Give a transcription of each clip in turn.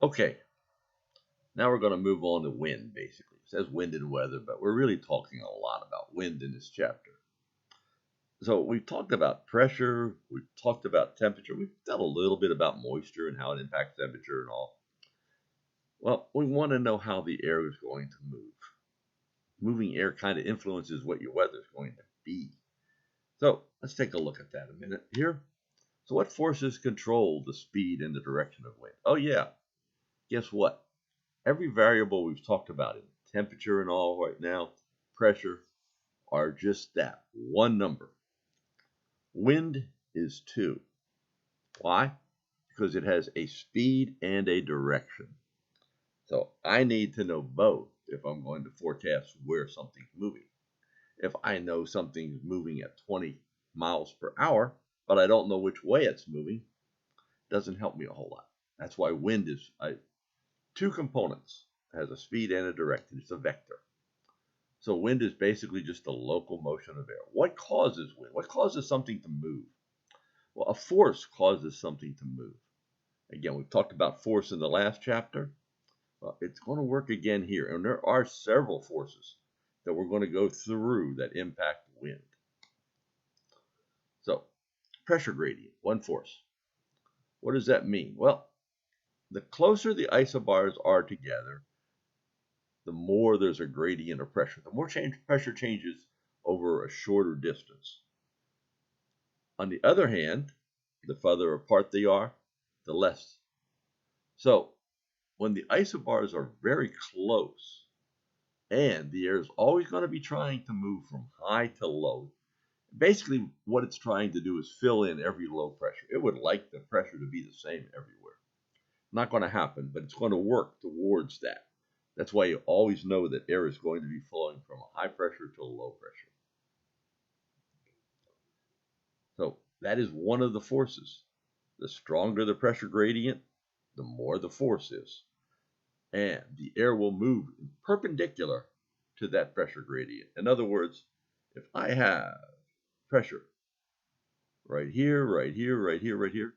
Okay, now we're going to move on to wind, basically. It says wind and weather, but we're really talking a lot about wind in this chapter. So we've talked about pressure, we've talked about temperature, we've done a little bit about moisture and how it impacts temperature and all. Well, we want to know how the air is going to move. Moving air kind of influences what your weather is going to be. So let's take a look at that a minute here. So what forces control the speed and the direction of wind? Oh yeah, guess what? Every variable we've talked about in temperature and all right now, pressure, are just that, one number. Wind is 2. Why? Because it has a speed and a direction. So I need to know both if I'm going to forecast where something's moving. If I know something's moving at 20 miles per hour, but I don't know which way it's moving, it doesn't help me a whole lot. That's why wind is 2 components. It has a speed and a direction. It's a vector. So wind is basically just the local motion of air. What causes wind? What causes something to move? Well, a force causes something to move. Again, we've talked about force in the last chapter. Well, it's going to work again here. And there are several forces that we're going to go through that impact wind. So, pressure gradient, one force. What does that mean? Well, the closer the isobars are together, the more there's a gradient of pressure. The more pressure changes over a shorter distance. On the other hand, the further apart they are, the less. So, when the isobars are very close, and the air is always going to be trying to move from high to low, basically what it's trying to do is fill in every low pressure. It would like the pressure to be the same everywhere. Not going to happen, but it's going to work towards that. That's why you always know that air is going to be flowing from a high pressure to a low pressure. So that is one of the forces. The stronger the pressure gradient, the more the force is. And the air will move perpendicular to that pressure gradient. In other words, if I have pressure right here, right here, right here, right here,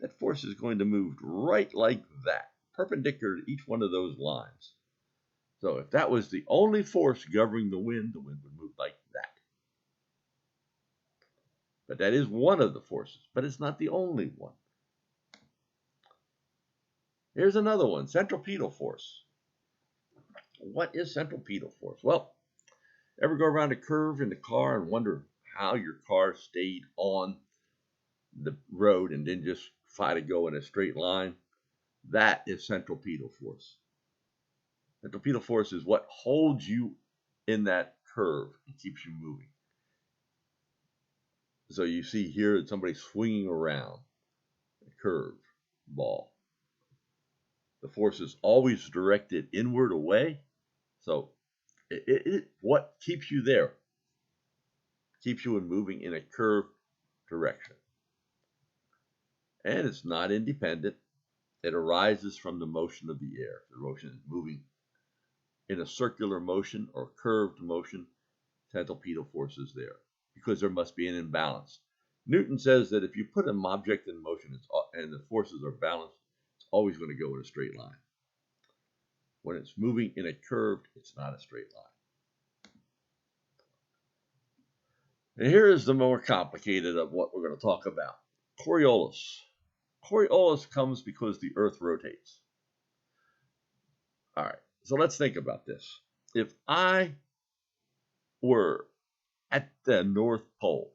that force is going to move right like that, perpendicular to each one of those lines. So if that was the only force governing the wind would move like that. But that is one of the forces, but it's not the only one. Here's another one, centripetal force. What is centripetal force? Well, ever go around a curve in the car and wonder how your car stayed on the road and didn't just try to go in a straight line? That is centripetal force. Centripetal force is what holds you in that curve and keeps you moving. So you see here that somebody's swinging around a curve ball. The force is always directed inward away. So what keeps you there? Keeps you in moving in a curved direction. And it's not independent. It arises from the motion of the air. The motion is moving in a circular motion or curved motion. Centripetal force is there because there must be an imbalance. Newton says that if you put an object in motion and the forces are balanced, it's always going to go in a straight line. When it's moving in a curved, it's not a straight line. And here is the more complicated of what we're going to talk about. Coriolis. Coriolis comes because the Earth rotates. All right, so let's think about this. If I were at the North Pole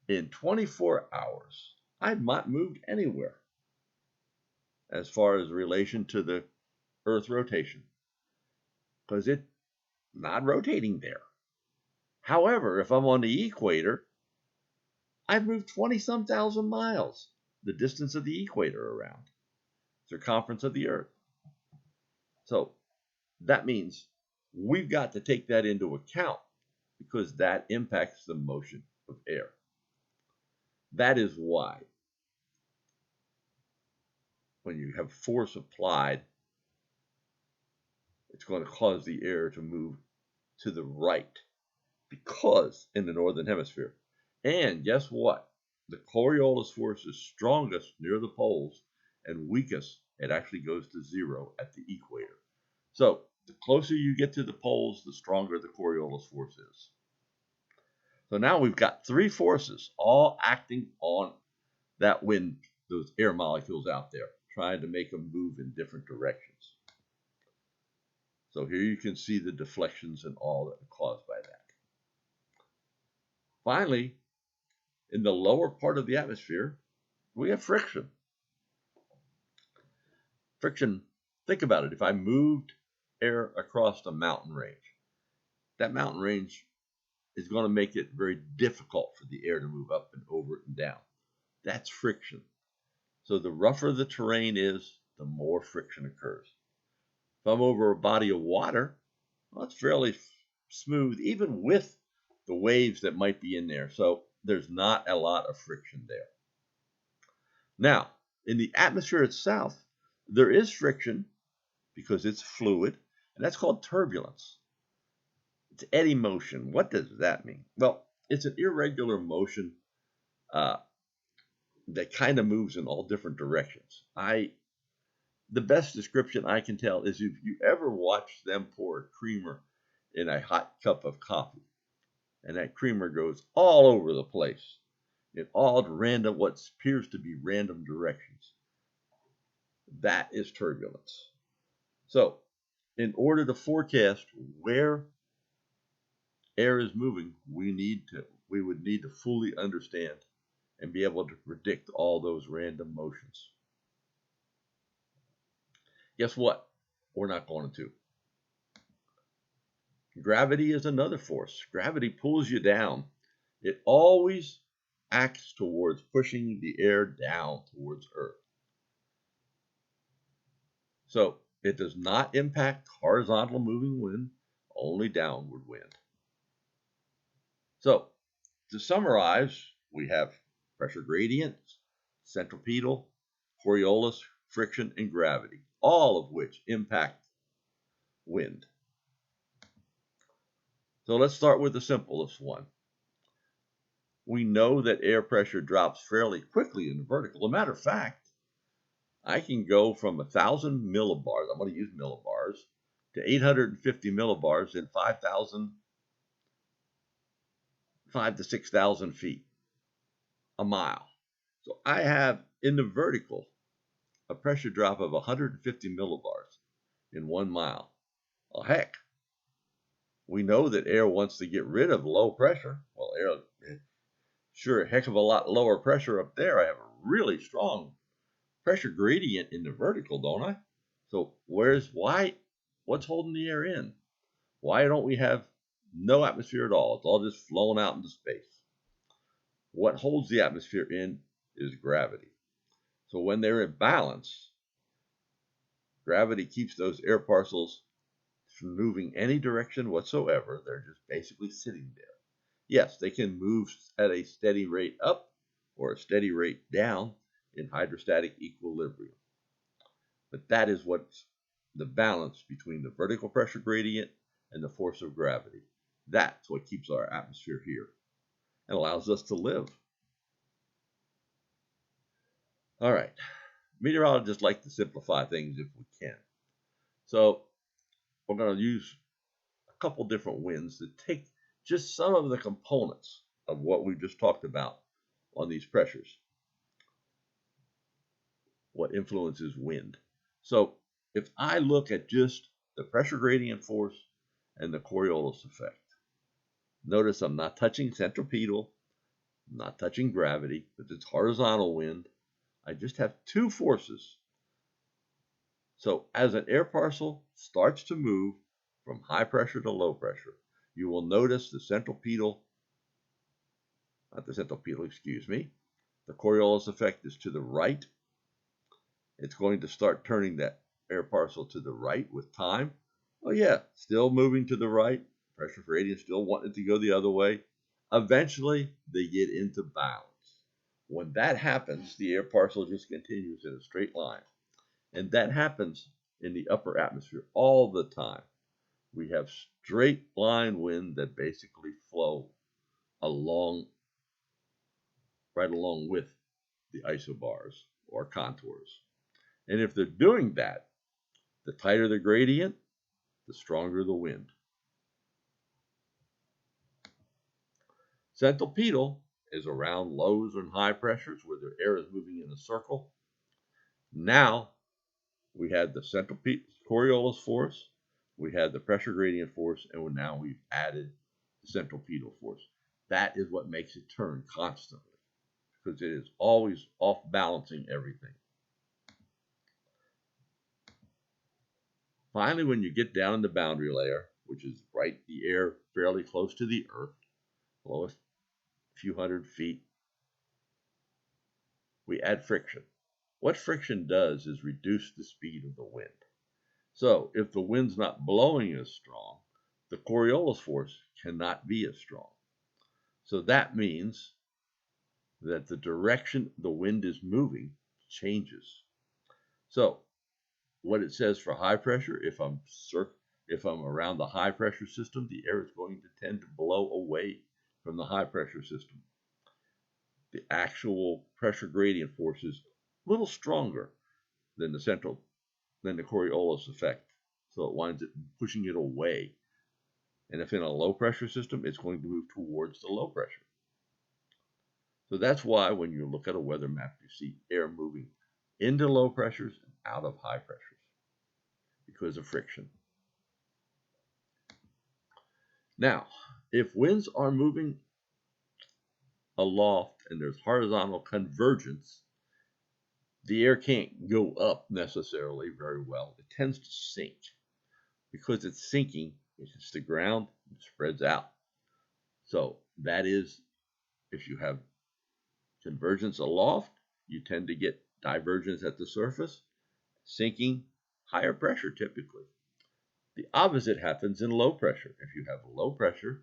in 24 hours, I'd not moved anywhere as far as relation to the Earth rotation because it's not rotating there. However, if I'm on the equator, I've moved 20-some thousand miles, the distance of the equator around, circumference of the Earth. So that means we've got to take that into account because that impacts the motion of air. That is why when you have force applied, it's going to cause the air to move to the right because in the northern hemisphere. And guess what? The Coriolis force is strongest near the poles and weakest, it actually goes to 0 at the equator. So the closer you get to the poles, the stronger the Coriolis force is. So now we've got 3 forces all acting on that wind, those air molecules out there, trying to make them move in different directions. So here you can see the deflections and all that are caused by that. Finally, in the lower part of the atmosphere, we have friction. Friction, think about it. If I moved air across a mountain range, that mountain range is going to make it very difficult for the air to move up and over and down. That's friction. So the rougher the terrain is, the more friction occurs. If I'm over a body of water, well, it's fairly smooth, even with the waves that might be in there. So there's not a lot of friction there. Now, in the atmosphere itself, there is friction because it's fluid, and that's called turbulence. It's eddy motion. What does that mean? Well, it's an irregular motion that kind of moves in all different directions. The best description I can tell is if you ever watch them pour a creamer in a hot cup of coffee, and that creamer goes all over the place in all random, what appears to be random directions. That is turbulence. So, in order to forecast where air is moving, we would need to fully understand and be able to predict all those random motions. Guess what? We're not going to. Gravity is another force. Gravity pulls you down. It always acts towards pushing the air down towards Earth. So it does not impact horizontal moving wind, only downward wind. So to summarize, we have pressure gradients, centripetal, Coriolis, friction, and gravity, all of which impact wind. So let's start with the simplest one. We know that air pressure drops fairly quickly in the vertical. As a matter of fact, I can go from 1,000 millibars, I'm going to use millibars, to 850 millibars in 5 to 6,000 feet, a mile. So I have, in the vertical, a pressure drop of 150 millibars in 1 mile. Well, heck, we know that air wants to get rid of low pressure. Well, air, sure, a heck of a lot lower pressure up there. I have a really strong pressure gradient in the vertical, don't I? So what's holding the air in? Why don't we have no atmosphere at all? It's all just flowing out into space. What holds the atmosphere in is gravity. So when they're in balance, gravity keeps those air parcels from moving any direction whatsoever. They're just basically sitting there. Yes, they can move at a steady rate up or a steady rate down in hydrostatic equilibrium. But that is what's the balance between the vertical pressure gradient and the force of gravity. That's what keeps our atmosphere here and allows us to live. All right. Meteorologists like to simplify things if we can. So we're going to use a couple different winds to take just some of the components of what we just talked about on these pressures. What influences wind? So if I look at just the pressure gradient force and the Coriolis effect, notice I'm not touching centripetal, I'm not touching gravity, because it's horizontal wind. I just have 2 forces. So as an air parcel starts to move from high pressure to low pressure, you will notice the Coriolis effect is to the right. It's going to start turning that air parcel to the right with time. Oh yeah, still moving to the right. Pressure gradient still wanting to go the other way. Eventually, they get into balance. When that happens, the air parcel just continues in a straight line. And that happens in the upper atmosphere all the time. We have straight line wind that basically flow right along with the isobars or contours. And if they're doing that, the tighter the gradient, the stronger the wind. Centripetal is around lows and high pressures where the air is moving in a circle. Now we had the Coriolis force, we had the pressure gradient force, and now we've added the centripetal force. That is what makes it turn constantly, because it is always off balancing everything. Finally, when you get down in the boundary layer, which is right the air fairly close to the earth, lowest few hundred feet, we add friction. What friction does is reduce the speed of the wind. So if the wind's not blowing as strong, the Coriolis force cannot be as strong. So that means that the direction the wind is moving changes. So what it says for high pressure, if I'm around the high pressure system, the air is going to tend to blow away from the high pressure system. The actual pressure gradient force is a little stronger than the Coriolis effect. So it winds up pushing it away. And if in a low pressure system, it's going to move towards the low pressure. So that's why when you look at a weather map, you see air moving into low pressures and out of high pressures because of friction. Now, if winds are moving aloft and there's horizontal convergence, the air can't go up necessarily very well. It tends to sink. Because it's sinking, it hits the ground, it spreads out. So that is, if you have convergence aloft, you tend to get divergence at the surface, sinking, higher pressure typically. The opposite happens in low pressure. If you have low pressure,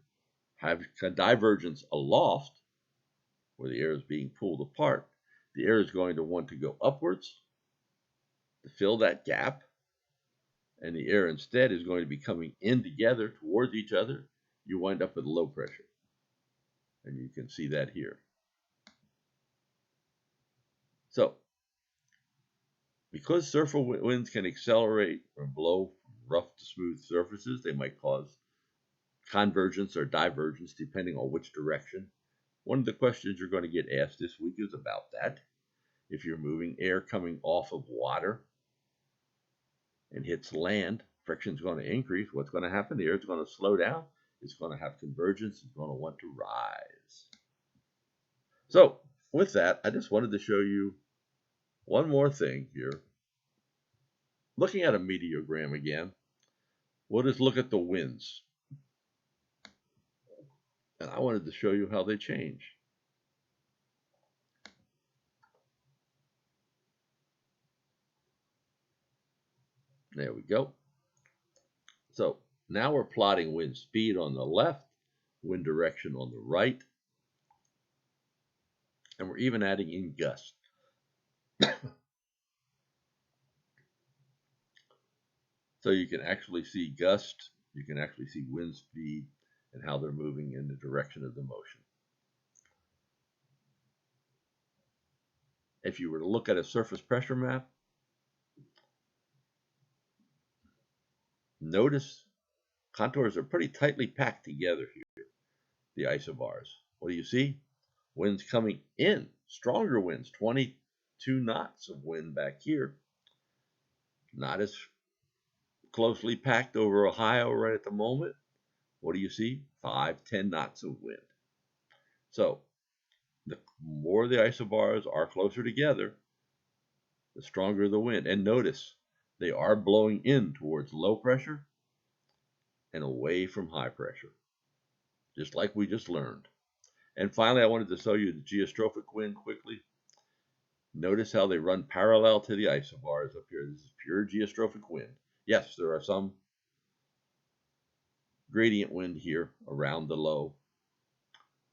have a divergence aloft, where the air is being pulled apart, the air is going to want to go upwards to fill that gap, and the air instead is going to be coming in together towards each other. You wind up with low pressure. And you can see that here. So, because surface winds can accelerate or blow from rough to smooth surfaces, they might cause convergence or divergence depending on which direction. One of the questions you're going to get asked this week is about that. If you're moving air coming off of water and hits land, friction is going to increase. What's going to happen? The air is going to slow down. It's going to have convergence. It's going to want to rise. So with that, I just wanted to show you one more thing here. Looking at a meteogram again, we'll just look at the winds. And I wanted to show you how they change. There we go. So now we're plotting wind speed on the left, wind direction on the right, and we're even adding in gusts. So you can actually see gust, you can actually see wind speed and how they're moving in the direction of the motion. If you were to look at a surface pressure map, notice contours are pretty tightly packed together here, the isobars. What do you see? Winds coming in, stronger winds, 22 knots of wind back here. Not as closely packed over Ohio right at the moment. What do you see? 5, 10 knots of wind. So the more the isobars are closer together, the stronger the wind. And notice they are blowing in towards low pressure and away from high pressure, just like we just learned. And finally, I wanted to show you the geostrophic wind quickly. Notice how they run parallel to the isobars up here. This is pure geostrophic wind. Yes, there are some gradient wind here around the low,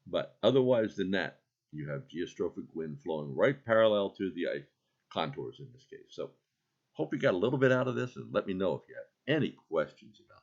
but otherwise than that, you have geostrophic wind flowing right parallel to the ice contours in this case. So hope you got a little bit out of this, and let me know if you have any questions about it.